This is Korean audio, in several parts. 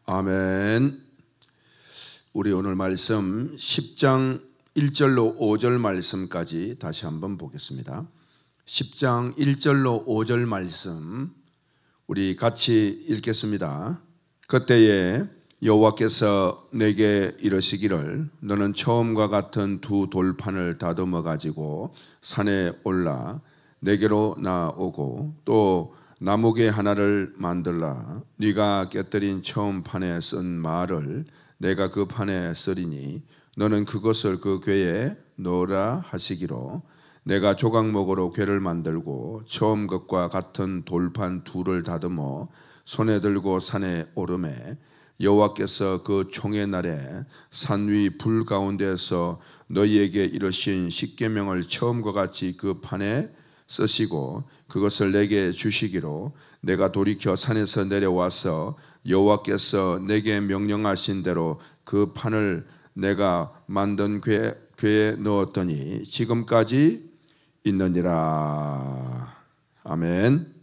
아멘. 우리 오늘 말씀 10장 1절로 5절 말씀까지 다시 한번 보겠습니다. 10장 1절로 5절 말씀 우리 같이 읽겠습니다. 그때에 여호와께서 내게 이르시기를 너는 처음과 같은 두 돌판을 다듬어 가지고 산에 올라 내게로 나오고 또 나무개 하나를 만들라. 네가 깨뜨린 처음 판에 쓴 말을 내가 그 판에 쓰리니 너는 그것을 그 궤에 넣으라 하시기로 내가 조각목으로 궤를 만들고 처음 것과 같은 돌판 둘을 다듬어 손에 들고 산에 오르매 여호와께서 그 총의 날에 산 위 불 가운데에서 너희에게 이르신 십계명을 처음과 같이 그 판에 쓰시고 그것을 내게 주시기로 내가 돌이켜 산에서 내려와서 여호와께서 내게 명령하신 대로 그 판을 내가 만든 궤에 넣었더니 지금까지 있느니라. 아멘.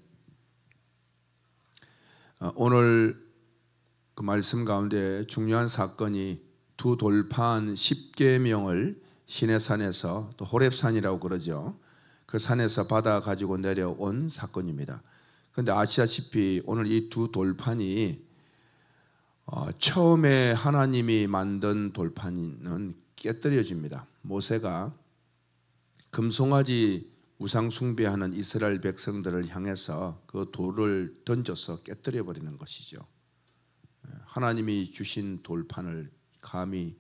오늘 그 말씀 가운데 중요한 사건이 두 돌판 십계명을 시내산에서 또 호렙산이라고 그러죠. 그 산에서 받아 가지고 내려온 사건입니다. 그런데 아시다시피 오늘 이 두 돌판이 처음에 하나님이 만든 돌판은 깨뜨려집니다. 모세가 금송아지 우상 숭배하는 이스라엘 백성들을 향해서 그 돌을 던져서 깨뜨려 버리는 것이죠. 하나님이 주신 돌판을 감히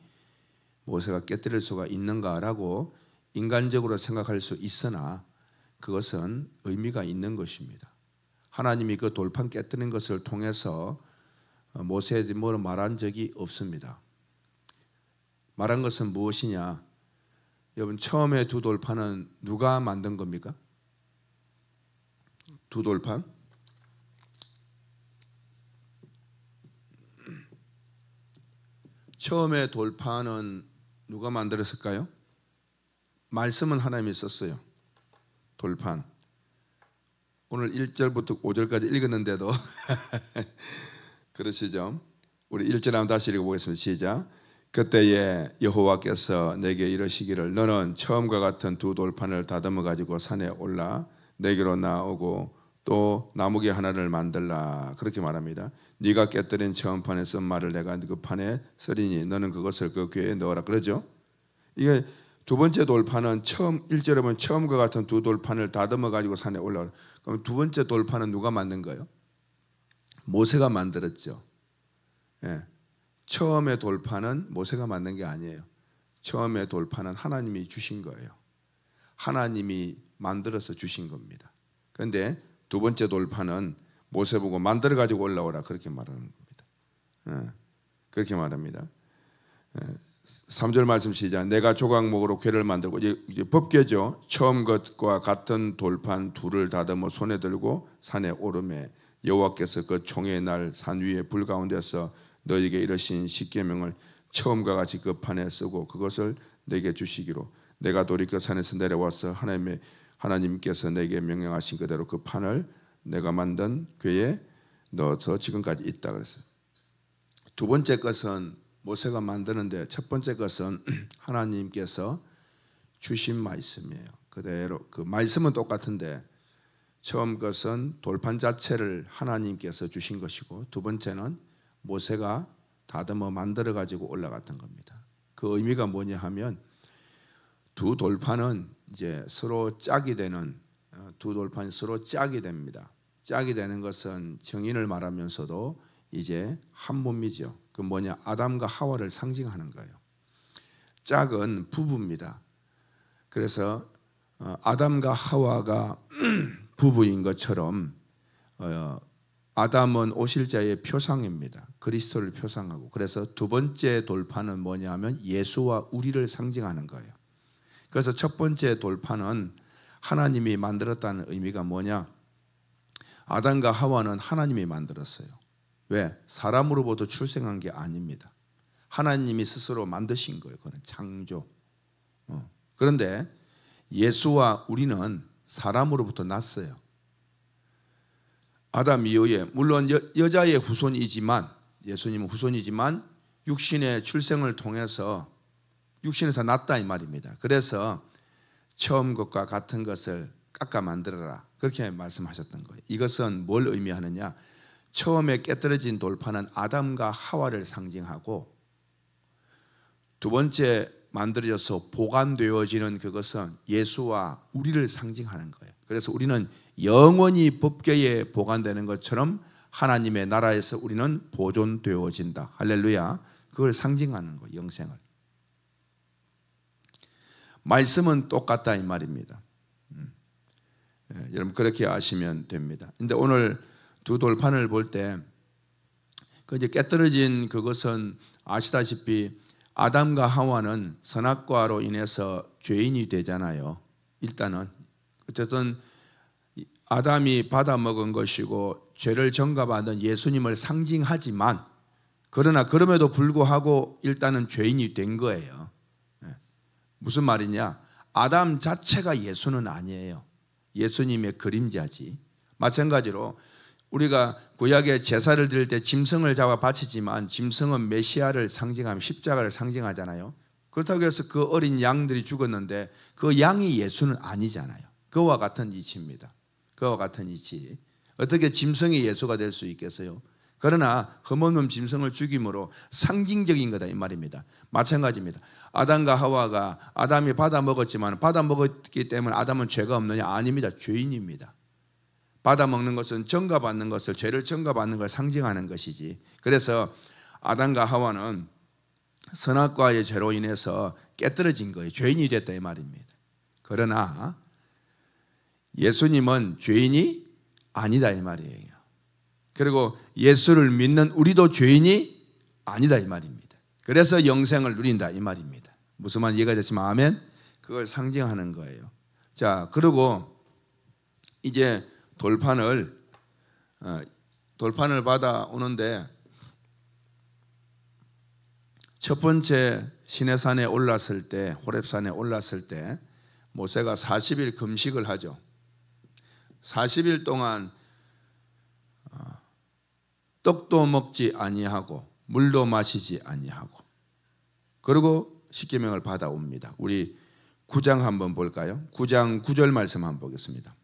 모세가 깨뜨릴 수가 있는가라고 인간적으로 생각할 수 있으나 그것은 의미가 있는 것입니다. 하나님이 그 돌판 깨뜨린 것을 통해서 모세에게 뭘 말한 적이 없습니다. 말한 것은 무엇이냐? 여러분, 처음에 두 돌판은 누가 만든 겁니까? 두 돌판? 처음에 돌판은 누가 만들었을까요? 말씀은 하나님이 썼어요. 돌판. 오늘 1절부터 5절까지 읽었는데도 그러시죠? 우리 1절 한번 다시 읽어보겠습니다. 시작. 그때에 여호와께서 내게 이르시기를 너는 처음과 같은 두 돌판을 다듬어 가지고 산에 올라 내게로 나오고 또 나무개 하나를 만들라. 그렇게 말합니다. 네가 깨뜨린 처음 판에 쓴 말을 내가 그 판에 쓰리니 너는 그것을 그 궤에 넣어라. 그러죠? 이게 두 번째 돌판은 처음 1절에 보면 처음과 같은 두 돌판을 다듬어 가지고 산에 올라오라. 그럼 두 번째 돌판은 누가 만든 거예요? 모세가 만들었죠. 예. 처음에 돌판은 모세가 만든 게 아니에요. 처음에 돌판은 하나님이 주신 거예요. 하나님이 만들어서 주신 겁니다. 그런데 두 번째 돌판은 모세 보고 만들어 가지고 올라오라 그렇게 말하는 겁니다. 예. 그렇게 말합니다. 3절 말씀 시작. 내가 조각목으로 궤를 만들고 이제 법궤죠. 처음 것과 같은 돌판 둘을 다듬어 손에 들고 산에 오르매 여호와께서 그 총의 날 산 위에 불 가운데서 너에게 이르신 십계명을 처음과 같이 그 판에 쓰고 그것을 내게 주시기로 내가 돌이켜 산에서 내려와서 하나님께서 내게 명령하신 그대로 그 판을 내가 만든 궤에 넣어서 지금까지 있다 그랬어요. 두 번째 것은 모세가 만드는데 첫 번째 것은 하나님께서 주신 말씀이에요. 그대로 그 말씀은 똑같은데 처음 것은 돌판 자체를 하나님께서 주신 것이고 두 번째는 모세가 다듬어 만들어 가지고 올라갔던 겁니다. 그 의미가 뭐냐 하면 두 돌판은 이제 서로 짝이 되는 두 돌판이 서로 짝이 됩니다. 짝이 되는 것은 정인을 말하면서도 이제 한 몸이죠. 그 뭐냐? 아담과 하와를 상징하는 거예요. 짝은 부부입니다. 그래서 아담과 하와가 부부인 것처럼 아담은 오실자의 표상입니다. 그리스도를 표상하고 그래서 두 번째 돌판은 뭐냐 하면 예수와 우리를 상징하는 거예요. 그래서 첫 번째 돌판은 하나님이 만들었다는 의미가 뭐냐? 아담과 하와는 하나님이 만들었어요. 왜? 사람으로부터 출생한 게 아닙니다. 하나님이 스스로 만드신 거예요. 그건 창조. 그런데 예수와 우리는 사람으로부터 났어요. 아담 이후에 물론 여자의 후손이지만 예수님은 후손이지만 육신의 출생을 통해서 육신에서 났다 이 말입니다. 그래서 처음 것과 같은 것을 깎아 만들어라, 그렇게 말씀하셨던 거예요. 이것은 뭘 의미하느냐? 처음에 깨뜨려진 돌판은 아담과 하와를 상징하고, 두 번째 만들어져서 보관되어지는 그것은 예수와 우리를 상징하는 거예요. 그래서 우리는 영원히 법궤에 보관되는 것처럼 하나님의 나라에서 우리는 보존되어진다. 할렐루야. 그걸 상징하는 거예요, 영생을. 말씀은 똑같다 이 말입니다. 여러분 그렇게 아시면 됩니다. 근데 오늘 두 돌판을 볼 때 그 이제 깨뜨려진 그것은 아시다시피 아담과 하와는 선악과로 인해서 죄인이 되잖아요. 일단은 어쨌든 아담이 받아 먹은 것이고 죄를 전가받은 예수님을 상징하지만, 그러나 그럼에도 불구하고 일단은 죄인이 된 거예요. 무슨 말이냐? 아담 자체가 예수는 아니에요. 예수님의 그림자지. 마찬가지로 우리가 구약의 제사를 드릴 때 짐승을 잡아 바치지만 짐승은 메시아를 상징하며 십자가를 상징하잖아요. 그렇다고 해서 그 어린 양들이 죽었는데 그 양이 예수는 아니잖아요. 그와 같은 이치입니다. 그와 같은 이치. 어떻게 짐승이 예수가 될 수 있겠어요? 그러나 흠없는 짐승을 죽임으로 상징적인 거다 이 말입니다. 마찬가지입니다. 아담과 하와가 아담이 받아 먹었지만 받아 먹었기 때문에 아담은 죄가 없느냐? 아닙니다. 죄인입니다. 받아 먹는 것은 전가받는 것을, 죄를 전가받는 걸 상징하는 것이지. 그래서 아담과 하와는 선악과의 죄로 인해서 깨뜨려진 거예요. 죄인이 됐다 이 말입니다. 그러나 예수님은 죄인이 아니다 이 말이에요. 그리고 예수를 믿는 우리도 죄인이 아니다 이 말입니다. 그래서 영생을 누린다 이 말입니다. 무슨 말 이해가 됐으면 아멘. 그걸 상징하는 거예요. 자, 그리고 이제 돌판을 받아 오는데, 첫 번째 시내산에 올랐을 때, 호렙산에 올랐을 때 모세가 40일 금식을 하죠. 40일 동안 떡도 먹지 아니하고 물도 마시지 아니하고, 그리고 십계명을 받아옵니다. 우리 9장 한번 볼까요? 9장 9절 말씀 한번 보겠습니다.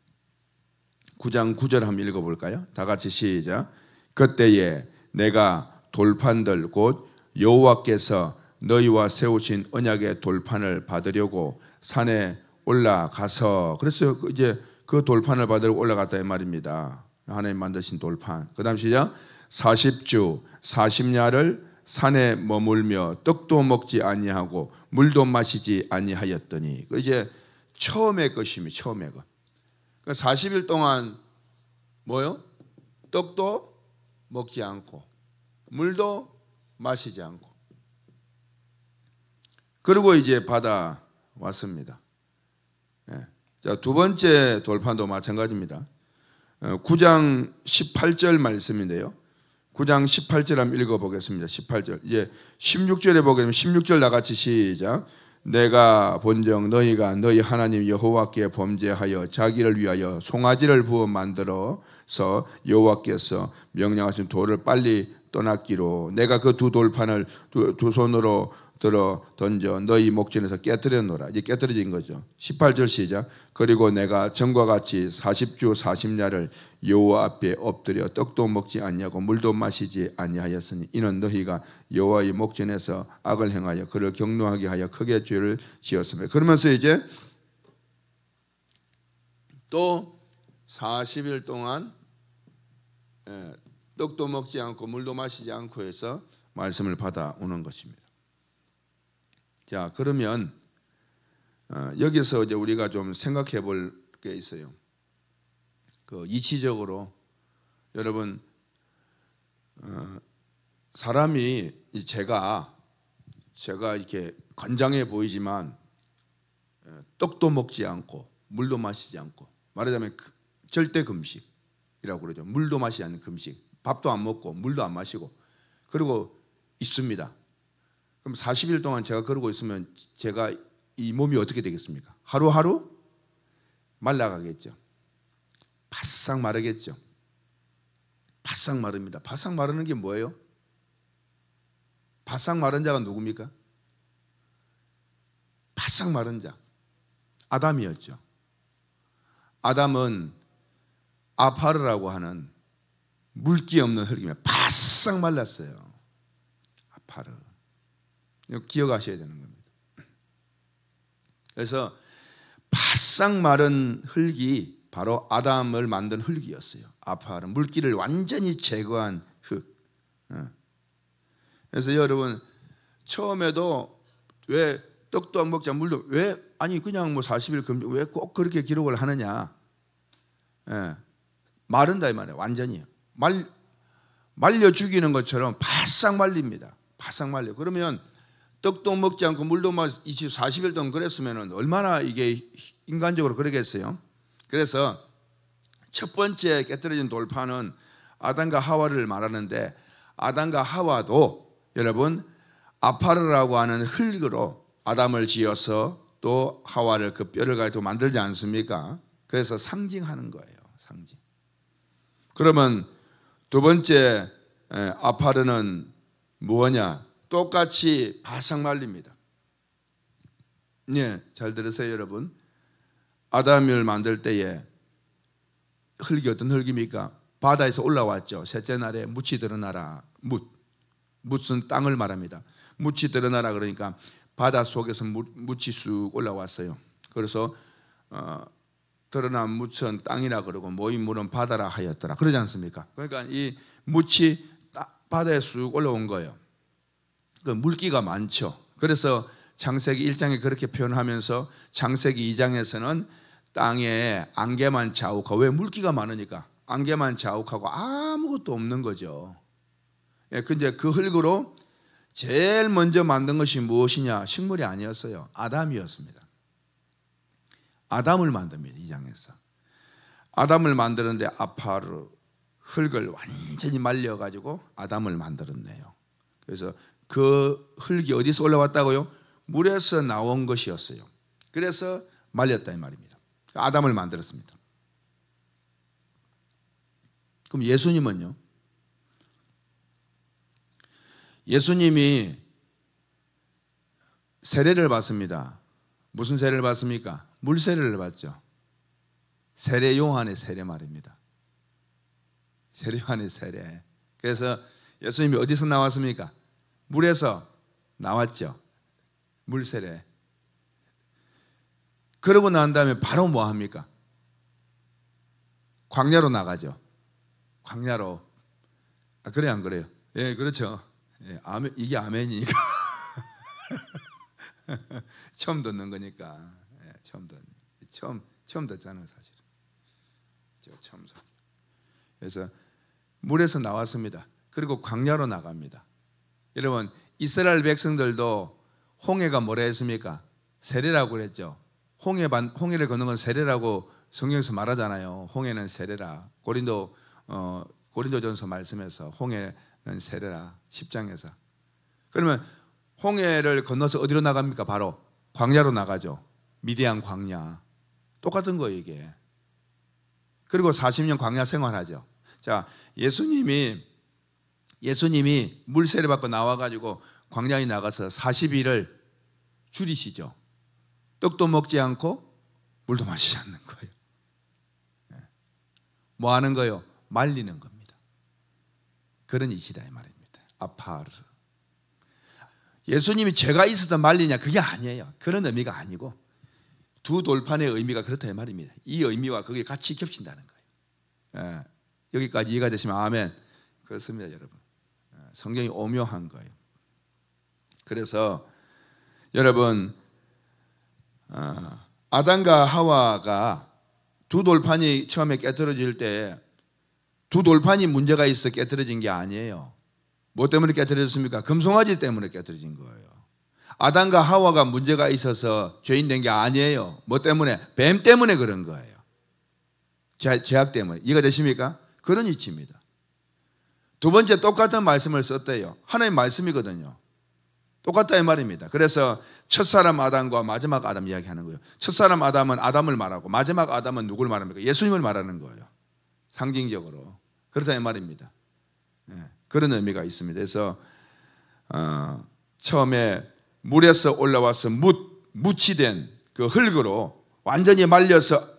9장 9절 한번 읽어볼까요? 다 같이 시작. 그때에 내가 돌판들 곧 여호와께서 너희와 세우신 언약의 돌판을 받으려고 산에 올라가서, 그래서 이제 그 돌판을 받으러 올라갔다 이 말입니다. 하나님 만드신 돌판. 그 다음 시작. 40주 40야를 산에 머물며 떡도 먹지 아니하고 물도 마시지 아니하였더니, 그 이제 처음의 것입니다. 처음의 것. 40일 동안 뭐요? 떡도 먹지 않고 물도 마시지 않고, 그리고 이제 받아 왔습니다. 자, 두 번째 돌판도 마찬가지입니다. 9장 18절 말씀인데요. 9장 18절 한번 읽어보겠습니다. 18절. 이제 16절에 보게 되면 16절 나같이 시작. 내가 본즉 너희가 너희 하나님 여호와께 범죄하여 자기를 위하여 송아지를 부어 만들어서 여호와께서 명령하신 돌을 빨리 떠났기로 내가 그 두 돌판을 두 손으로 들어 던져 너희 목전에서 깨뜨려놓으라. 이제 깨뜨려진 거죠. 18절 시작. 그리고 내가 전과 같이 40주 40야를 여호와 앞에 엎드려 떡도 먹지 아니하고 물도 마시지 아니하였으니 이는 너희가 여호와의 목전에서 악을 행하여 그를 경노하게 하여 크게 죄를 지었습니다. 그러면서 이제 또 40일 동안 떡도 먹지 않고 물도 마시지 않고 해서 말씀을 받아오는 것입니다. 자, 그러면 여기서 이제 우리가 좀 생각해 볼 게 있어요. 그 이치적으로 여러분, 사람이 제가 이렇게 건장해 보이지만 떡도 먹지 않고 물도 마시지 않고, 말하자면 절대 금식이라고 그러죠. 물도 마시지 않는 금식, 밥도 안 먹고 물도 안 마시고 그리고 있습니다. 그럼 40일 동안 제가 그러고 있으면 제가 이 몸이 어떻게 되겠습니까? 하루하루 말라가겠죠. 바싹 마르겠죠. 바싹 마릅니다. 바싹 마르는 게 뭐예요? 바싹 마른 자가 누굽니까? 바싹 마른 자 아담이었죠. 아담은 아파르라고 하는 물기 없는 흙이며 바싹 말랐어요. 아파르. 이거 기억하셔야 되는 겁니다. 그래서 바싹 마른 흙이 바로 아담을 만든 흙이었어요. 아파르. 물기를 완전히 제거한 흙. 그래서 여러분 처음에도 왜 떡도 안 먹자 물도 왜 아니 그냥 뭐 40일 금지 왜 꼭 그렇게 기록을 하느냐? 마른다 이 말이에요. 완전히 말려 죽이는 것처럼 바싹 말립니다. 바싹 말려. 그러면 떡도 먹지 않고 물도 40일 동안 그랬으면 얼마나 이게 인간적으로 그러겠어요? 그래서 첫 번째 깨뜨려진 돌파는 아담과 하와를 말하는데 아담과 하와도 여러분 아파르라고 하는 흙으로 아담을 지어서 또 하와를 그 뼈를 가지고 만들지 않습니까? 그래서 상징하는 거예요. 상징. 그러면 두 번째 아파르는 뭐냐? 똑같이 바싹 말립니다. 네, 잘 들으세요, 여러분. 아담을 만들 때에 흙이 어떤 흙입니까? 바다에서 올라왔죠. 셋째 날에 묻이 드러나라. 묻은 땅을 말합니다. 묻이 드러나라 그러니까 바다 속에서 묻이 쑥 올라왔어요. 그래서 드러난 묻은 땅이라 그러고 모인 물은 바다라 하였더라. 그러지 않습니까? 그러니까 이 묻이 바다에 쑥 올라온 거예요. 그 물기가 많죠. 그래서 창세기 1장에 그렇게 표현하면서 창세기 2장에서는 땅에 안개만 자욱하고 왜 물기가 많으니까 안개만 자욱하고 아무것도 없는 거죠. 근데 그 흙으로 제일 먼저 만든 것이 무엇이냐? 식물이 아니었어요. 아담이었습니다. 아담을 만듭니다. 이 장에서. 아담을 만드는데 아파르 흙을 완전히 말려가지고 아담을 만들었네요. 그래서 그 흙이 어디서 올라왔다고요? 물에서 나온 것이었어요. 그래서 말렸다 이 말입니다. 아담을 만들었습니다. 그럼 예수님은요? 예수님이 세례를 받습니다. 무슨 세례를 받습니까? 물 세례를 받죠. 세례 요한의 세례 말입니다. 세례 요한의 세례. 그래서 예수님이 어디서 나왔습니까? 물에서 나왔죠. 물 세례. 그러고 난 다음에 바로 뭐 합니까? 광야로 나가죠. 광야로. 그래요, 안 그래요? 예, 그렇죠. 예, 아멘, 이게 아멘이니까. 처음 듣는 거니까. 예, 처음 듣잖아요, 사실은. 처음. 그래서 물에서 나왔습니다. 그리고 광야로 나갑니다. 여러분, 이스라엘 백성들도 홍해가 뭐라 했습니까? 세례라고 그랬죠. 홍해를 걷는 건 세례라고 성경에서 말하잖아요. 홍해는 세례라. 고린도전서 말씀에서 홍해는 세례라. 10장에서. 그러면 홍해를 건너서 어디로 나갑니까? 바로 광야로 나가죠. 미디안 광야. 똑같은 거예요, 이게. 그리고 40년 광야 생활하죠. 자, 예수님이 물 세례 받고 나와가지고 광야에 나가서 40일을 줄이시죠. 떡도 먹지 않고 물도 마시지 않는 거예요. 뭐 하는 거예요? 말리는 겁니다. 그런 이시다 이 말입니다. 아파르. 예수님이 죄가 있어서 말리냐? 그게 아니에요. 그런 의미가 아니고 두 돌판의 의미가 그렇다 이 말입니다. 이 의미와 그게 같이 겹친다는 거예요. 여기까지 이해가 되시면 아멘. 그렇습니다, 여러분. 성경이 오묘한 거예요. 그래서 여러분 아담과 하와가 두 돌판이 처음에 깨트려질 때 두 돌판이 문제가 있어 깨트려진 게 아니에요. 뭐 때문에 깨트려졌습니까? 금송아지 때문에 깨트려진 거예요. 아담과 하와가 문제가 있어서 죄인 된 게 아니에요. 뭐 때문에? 뱀 때문에 그런 거예요. 죄악 때문에. 이해가 되십니까? 그런 이치입니다. 두 번째 똑같은 말씀을 썼대요. 하나님 말씀이거든요. 똑같다 이 말입니다. 그래서 첫사람 아담과 마지막 아담 이야기하는 거예요. 첫사람 아담은 아담을 말하고 마지막 아담은 누구를 말합니까? 예수님을 말하는 거예요. 상징적으로. 그렇다 이 말입니다. 그런 의미가 있습니다. 그래서 처음에 물에서 올라와서 묻이 된 그 흙으로 완전히 말려서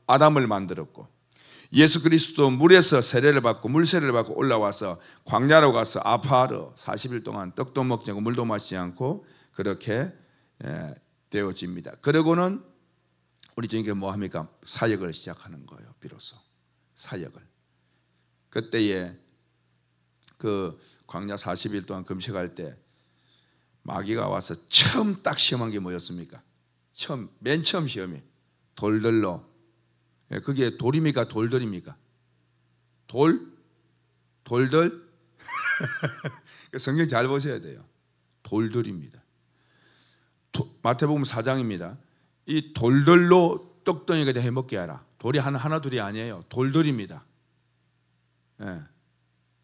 아담을 만들었고, 예수 그리스도 물에서 세례를 받고 물세례를 받고 올라와서 광야로 가서 40일 동안 떡도 먹지 않고 물도 마시지 않고 그렇게 되어집니다. 그러고는 우리 중에 뭐 합니까? 사역을 시작하는 거예요. 비로소 사역을. 그때에 그 광야 40일 동안 금식할 때 마귀가 와서 처음 딱 시험한 게 뭐였습니까? 맨 처음 시험이 돌들로. 그게 돌입니까? 돌들입니까? 돌들? 성경 잘 보셔야 돼요. 돌들입니다. 마태복음 4장입니다. 이 돌들로 떡덩이가 돼 해먹게 하라. 돌이 하나 둘이 아니에요. 돌들입니다.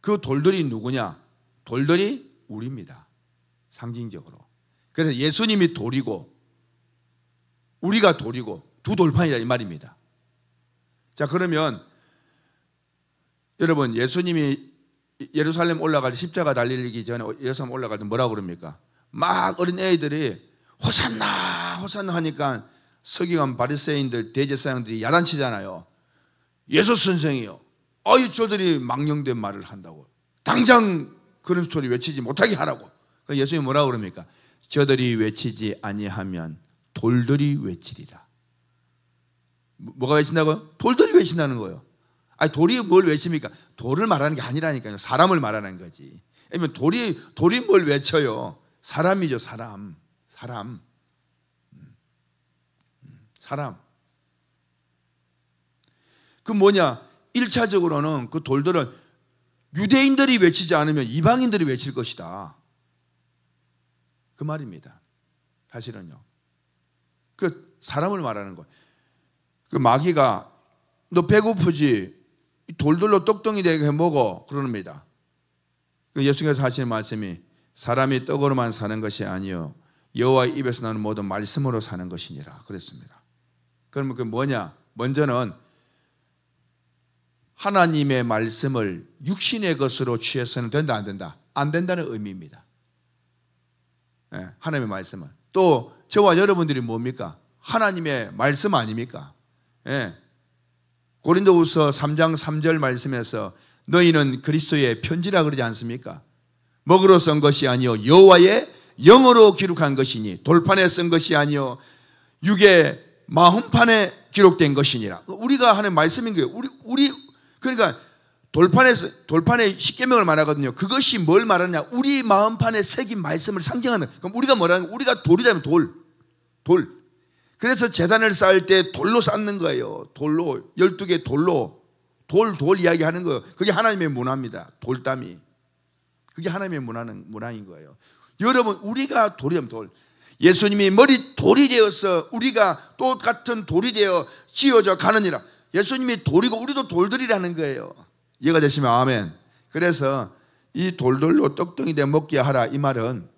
그 돌들이 누구냐? 돌들이 우리입니다. 상징적으로. 그래서 예수님이 돌이고 우리가 돌이고 두 돌판이라 이 말입니다. 자, 그러면 여러분, 예수님이 예루살렘 올라갈 십자가 달리기 전에 예루살렘 올라갈 때 뭐라고 그럽니까? 막 어린 애들이 호산나 호산나 하니까 서기관 바리새인들 대제사장들이 야단치잖아요. 예수 선생이요, 저들이 망령된 말을 한다고 당장 그런 소리 외치지 못하게 하라고. 예수님이 뭐라고 그럽니까? 저들이 외치지 아니하면 돌들이 외치리라. 뭐가 외친다고요? 돌들이 외친다는 거예요. 아니, 돌이 뭘 외칩니까? 돌을 말하는 게 아니라니까요. 사람을 말하는 거지. 아니면 돌이 뭘 외쳐요? 사람이죠. 사람. 그 뭐냐? 1차적으로는 그 돌들은 유대인들이 외치지 않으면 이방인들이 외칠 것이다, 그 말입니다. 사실은요. 그 사람을 말하는 거예요. 그 마귀가 너 배고프지? 돌들로 떡덩이 되게 먹어 그럽니다. 예수께서 하시는 말씀이 사람이 떡으로만 사는 것이 아니요 여호와의 입에서 나는 모든 말씀으로 사는 것이니라 그랬습니다. 그러면 그 뭐냐? 먼저는 하나님의 말씀을 육신의 것으로 취해서는 된다 안 된다? 안 된다는 의미입니다. 하나님의 말씀을. 또 저와 여러분들이 뭡니까? 하나님의 말씀 아닙니까? 고린도후서 3장 3절 말씀에서 너희는 그리스도의 편지라 그러지 않습니까? 먹으로 쓴 것이 아니요 여호와의 영으로 기록한 것이니 돌판에 쓴 것이 아니요 육의 마음판에 기록된 것이니라. 우리가 하는 말씀인 거예요. 우리 그러니까 돌판에 십계명을 말하거든요. 그것이 뭘 말하느냐? 우리 마음판에 새긴 말씀을 상징하는. 그럼 우리가 뭐라는 거예요? 우리가 돌이라면 돌. 그래서 제단을 쌓을 때 돌로 쌓는 거예요. 돌로 12개 돌로 돌 이야기하는 거예요. 그게 하나님의 문화입니다. 돌담이. 그게 하나님의 문화인 거예요. 여러분, 우리가 돌이라면 돌. 예수님이 머리 돌이 되어서 우리가 똑같은 돌이 되어 지어져 가느니라. 예수님이 돌이고 우리도 돌들이라는 거예요. 이해가 되시면 아멘. 그래서 이 돌들로 떡덩이 되 먹게 하라, 이 말은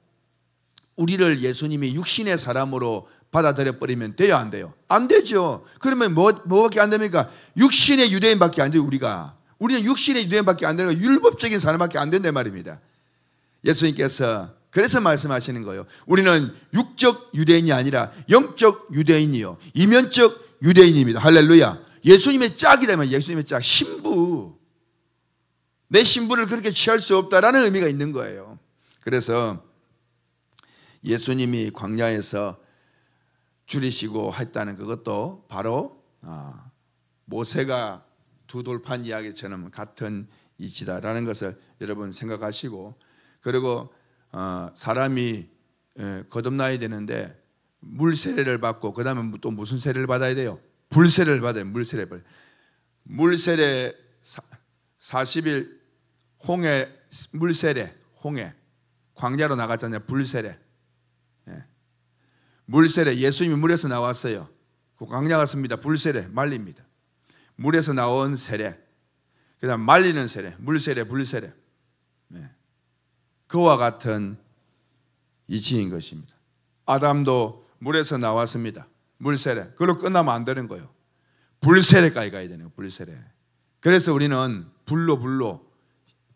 우리를 예수님이 육신의 사람으로 받아들여 버리면 돼요, 안 돼요? 안 되죠. 그러면 뭐밖에 안 됩니까? 육신의 유대인밖에 안 돼요. 우리는 육신의 유대인밖에 안 되는 거예요. 율법적인 사람밖에 안 된단 말입니다. 예수님께서 그래서 말씀하시는 거예요. 우리는 육적 유대인이 아니라 영적 유대인이요 이면적 유대인입니다. 할렐루야. 예수님의 짝이라면 예수님의 짝, 신부. 내 신부를 그렇게 취할 수 없다라는 의미가 있는 거예요. 그래서 예수님이 광야에서 줄이시고 했다는 그것도 바로 모세가 두 돌판 이야기처럼 같은 이치다라는 것을 여러분 생각하시고, 그리고 사람이 거듭나야 되는데 물 세례를 받고 그 다음에 또 무슨 세례를 받아야 돼요? 불세례를 받아요. 물세례 40일 홍해 물세례, 홍해 광야로 나갔잖아요. 불세례. 물세례, 예수님이 물에서 나왔어요. 그 광야 갔습니다. 불세례, 말립니다. 물에서 나온 세례, 그 다음 말리는 세례, 물세례, 불세례. 그와 같은 이치인 것입니다. 아담도 물에서 나왔습니다. 물세례. 그걸로 끝나면 안 되는 거예요. 불세례까지 가야 되는 거예요. 불세례. 그래서 우리는 불로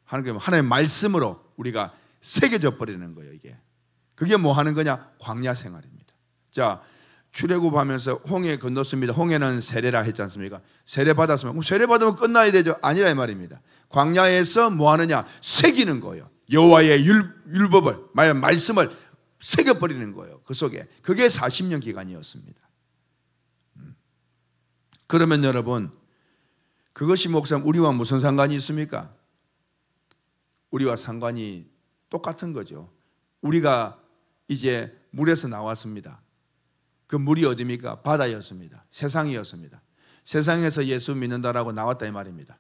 하나님의 말씀으로 우리가 새겨져 버리는 거예요. 이게 그게 뭐 하는 거냐? 광야 생활입니다. 자, 출애굽하면서 홍해 건넜습니다. 홍해는 세례라 했지 않습니까? 세례 받았으면 그럼 세례 받으면 끝나야 되죠? 아니라 이 말입니다. 광야에서 뭐 하느냐? 새기는 거예요. 여호와의 율법을, 말씀을 새겨버리는 거예요. 그 속에. 그게 40년 기간이었습니다. 그러면 여러분, 그것이 목사님 우리와 무슨 상관이 있습니까? 우리와 상관이 똑같은 거죠. 우리가 이제 물에서 나왔습니다. 그 물이 어디입니까? 바다였습니다. 세상이었습니다. 세상에서 예수 믿는다라고 나왔다 이 말입니다.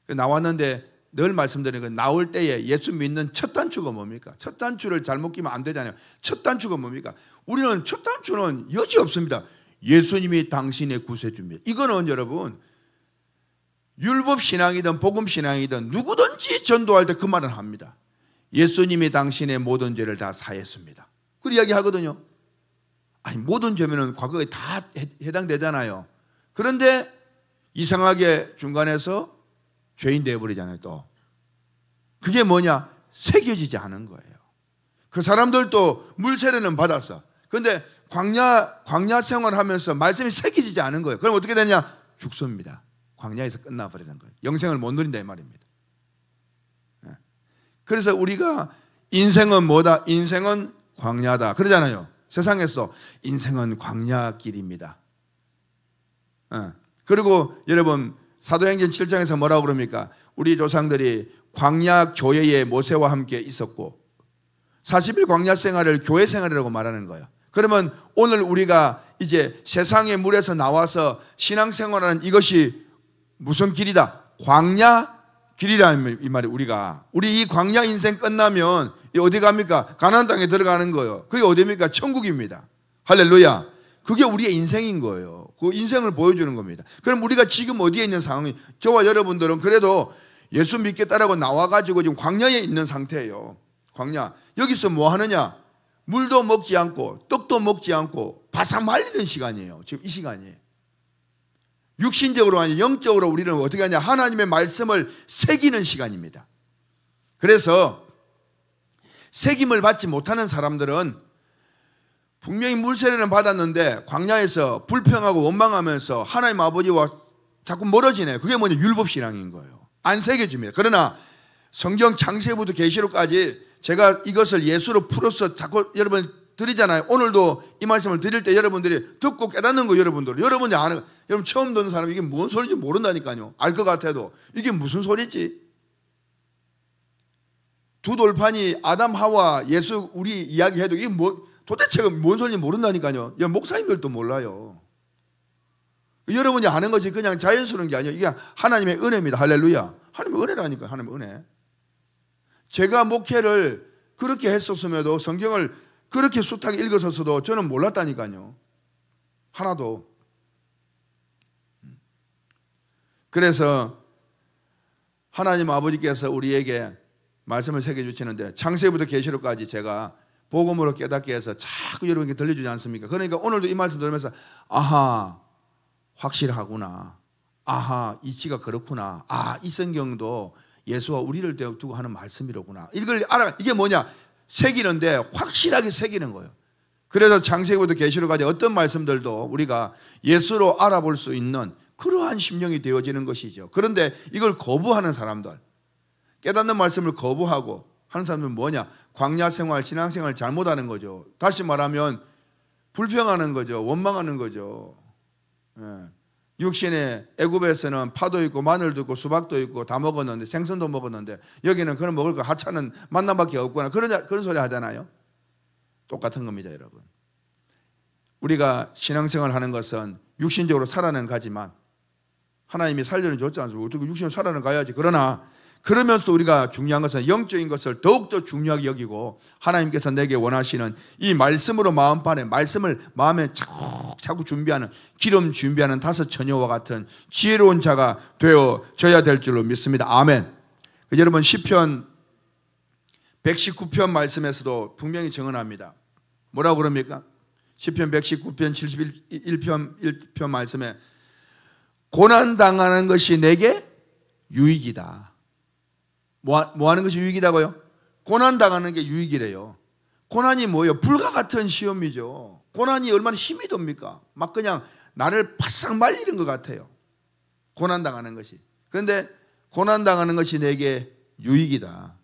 나왔는데 늘 말씀드리는 건 나올 때에 예수 믿는 첫 단추가 뭡니까? 첫 단추를 잘못 끼면 안 되잖아요. 첫 단추가 뭡니까? 우리는 첫 단추는 여지 없습니다. 예수님이 당신의 구세주입니다. 이거는 여러분 율법신앙이든 복음신앙이든 누구든지 전도할 때 그 말은 합니다. 예수님이 당신의 모든 죄를 다 사했습니다. 그 이야기 하거든요. 아니 모든 죄면은 과거에 다 해당되잖아요. 그런데 이상하게 중간에서 죄인 되어버리잖아요. 또 그게 뭐냐? 새겨지지 않은 거예요. 그 사람들도 물세례는 받았어. 그런데 광야 생활하면서 말씀이 새겨지지 않은 거예요. 그럼 어떻게 되냐? 죽습니다. 광야에서 끝나버리는 거예요. 영생을 못 누린다 이 말입니다. 그래서 우리가 인생은 뭐다? 인생은 광야다 그러잖아요. 세상에서 인생은 광야길입니다. 그리고 여러분 사도행전 7장에서 뭐라고 그럽니까? 우리 조상들이 광야 교회에 모세와 함께 있었고 40일 광야 생활을 교회 생활이라고 말하는 거예요. 그러면 오늘 우리가 이제 세상의 물에서 나와서 신앙생활하는 이것이 무슨 길이다? 광야 길이라는 이 말이 우리 이 광야 인생 끝나면 어디 갑니까? 가나안 땅에 들어가는 거예요. 그게 어디입니까? 천국입니다. 할렐루야. 그게 우리의 인생인 거예요. 그 인생을 보여주는 겁니다. 그럼 우리가 지금 어디에 있는 상황이 저와 여러분들은 그래도 예수 믿겠다라고 나와가지고 지금 광야에 있는 상태예요. 광야. 여기서 뭐 하느냐? 물도 먹지 않고 떡도 먹지 않고 바싹 말리는 시간이에요. 지금 이 시간이. 육신적으로 아니 영적으로 우리는 어떻게 하냐? 하나님의 말씀을 새기는 시간입니다. 그래서 새김을 받지 못하는 사람들은 분명히 물세례는 받았는데 광야에서 불평하고 원망하면서 하나님 아버지와 자꾸 멀어지네요. 그게 뭐냐? 율법신앙인 거예요. 안 새겨집니다. 그러나 성경 창세부터 계시록까지 제가 이것을 예수로 풀어서 자꾸 여러분 드리잖아요. 오늘도 이 말씀을 드릴 때 여러분들이 듣고 깨닫는 거 여러분이 아는, 여러분 처음 듣는 사람이 이게 뭔 소리인지 모른다니까요. 알 것 같아도 이게 무슨 소리지? 두 돌판이 아담 하와 예수 우리 이야기해도 이게 뭐 도대체 뭔 소리인지 모른다니까요. 목사님들도 몰라요. 여러분이 아는 것이 그냥 자연스러운 게 아니에요. 이게 하나님의 은혜입니다. 할렐루야. 하나님의 은혜라니까. 하나님의 은혜. 제가 목회를 그렇게 했었음에도 성경을 그렇게 숱하게 읽었어도 저는 몰랐다니까요. 하나도. 그래서 하나님 아버지께서 우리에게 말씀을 새겨주시는데 창세부터 계시록까지 제가 복음으로 깨닫게 해서 자꾸 여러분께 들려주지 않습니까? 그러니까 오늘도 이 말씀 들으면서 아하 확실하구나. 아하 이치가 그렇구나. 이 성경도 예수와 우리를 두고 하는 말씀이로구나. 이걸 알아. 이게 뭐냐? 새기는데 확실하게 새기는 거예요. 그래서 창세기부터 계시록까지 어떤 말씀들도 우리가 예수로 알아볼 수 있는 그러한 심령이 되어지는 것이죠. 그런데 이걸 거부하는 사람들, 깨닫는 말씀을 거부하고 하는 사람들은 뭐냐? 광야 생활, 신앙생활 잘못하는 거죠. 다시 말하면 불평하는 거죠. 원망하는 거죠. 육신의 애굽에서는 파도 있고 마늘도 있고 수박도 있고 다 먹었는데 생선도 먹었는데 여기는 그런 먹을 거 하찮은 만남밖에 없구나. 그런 소리 하잖아요. 똑같은 겁니다, 여러분. 우리가 신앙생활 하는 것은 육신적으로 살아는 가지만 하나님이 살려는 줬지 않습니까? 어떻게 육신으로 살아는 가야지. 그러나 그러면서 우리가 중요한 것은 영적인 것을 더욱더 중요하게 여기고 하나님께서 내게 원하시는 이 말씀으로 마음판에 말씀을 마음에 자꾸 준비하는 기름 준비하는 5 처녀와 같은 지혜로운 자가 되어져야 될 줄로 믿습니다. 아멘. 여러분 시편 119편 말씀에서도 분명히 증언합니다. 뭐라고 그럽니까? 시편 119편 71편 1편 말씀에 고난당하는 것이 내게 유익이다. 뭐 하는 것이 유익이다고요? 고난당하는 게 유익이래요. 고난이 뭐예요? 불과 같은 시험이죠. 고난이 얼마나 힘이 듭니까? 막 그냥 나를 바싹 말리는 것 같아요. 고난당하는 것이. 그런데 고난당하는 것이 내게 유익이다.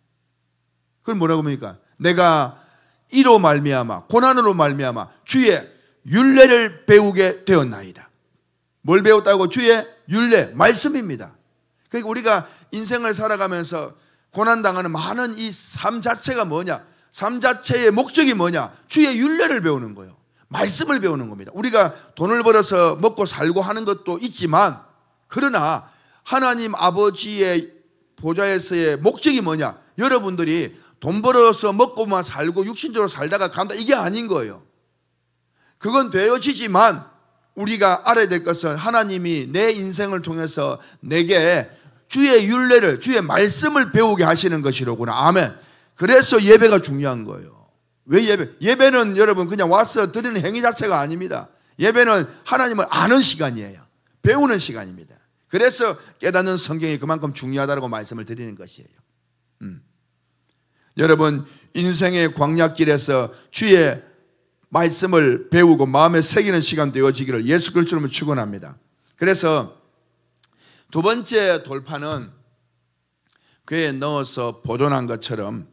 그건 뭐라고 합니까? 내가 이로 말미암아, 고난으로 말미암아 주의 율례를 배우게 되었나이다. 뭘 배웠다고? 주의 율례, 말씀입니다. 그러니까 우리가 인생을 살아가면서 고난당하는 많은 이 삶 자체가 뭐냐? 삶 자체의 목적이 뭐냐? 주의 율례를 배우는 거예요. 말씀을 배우는 겁니다. 우리가 돈을 벌어서 먹고 살고 하는 것도 있지만, 그러나 하나님 아버지의 보좌에서의 목적이 뭐냐? 여러분들이 돈 벌어서 먹고만 살고 육신적으로 살다가 간다, 이게 아닌 거예요. 그건 되어지지만 우리가 알아야 될 것은 하나님이 내 인생을 통해서 내게 주의 율례를, 주의 말씀을 배우게 하시는 것이로구나. 아멘. 그래서 예배가 중요한 거예요. 왜 예배? 예배는 여러분 그냥 와서 드리는 행위 자체가 아닙니다. 예배는 하나님을 아는 시간이에요. 배우는 시간입니다. 그래서 깨닫는 성경이 그만큼 중요하다고 말씀을 드리는 것이에요. 여러분 인생의 광야길에서 주의 말씀을 배우고 마음에 새기는 시간 되어지기를 예수 그리스도로 축원합니다. 그래서 두 번째 돌파는 궤에 넣어서 보존한 것처럼,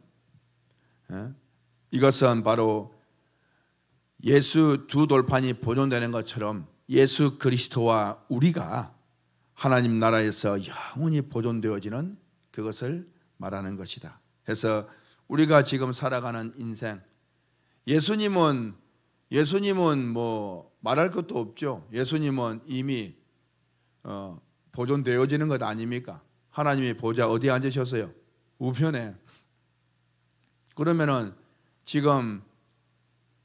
이것은 바로 예수 두 돌판이 보존되는 것처럼 예수 그리스도와 우리가 하나님 나라에서 영원히 보존되어지는 그것을 말하는 것이다. 그래서 우리가 지금 살아가는 인생, 예수님은 뭐 말할 것도 없죠. 예수님은 이미 보존되어지는 것 아닙니까? 하나님의 보좌 어디에 앉으셨어요? 우편에. 그러면은 지금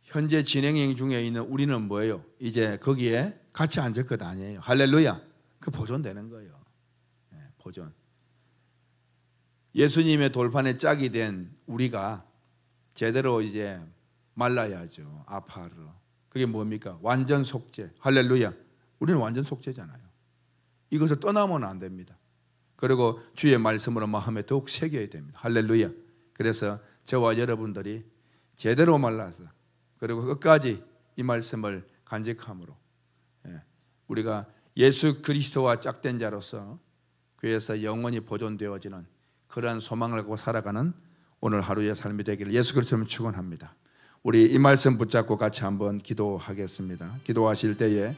현재 진행 중에 있는 우리는 뭐예요? 이제 거기에 같이 앉을 것 아니에요. 할렐루야. 그 보존되는 거예요. 보존. 예수님의 돌판에 짝이 된 우리가 제대로 이제 말라야죠. 아파르. 그게 뭡니까? 완전 속죄. 할렐루야. 우리는 완전 속죄잖아요. 이것을 떠나면 안 됩니다. 그리고 주의 말씀으로 마음에 더욱 새겨야 됩니다. 할렐루야. 그래서 저와 여러분들이 제대로 말라서 그리고 끝까지 이 말씀을 간직함으로 우리가 예수 그리스도와 짝된 자로서 그에서 영원히 보존되어지는 그러한 소망을 갖고 살아가는 오늘 하루의 삶이 되기를 예수 그리스도를 축원합니다. 우리 이 말씀 붙잡고 같이 한번 기도하겠습니다. 기도하실 때에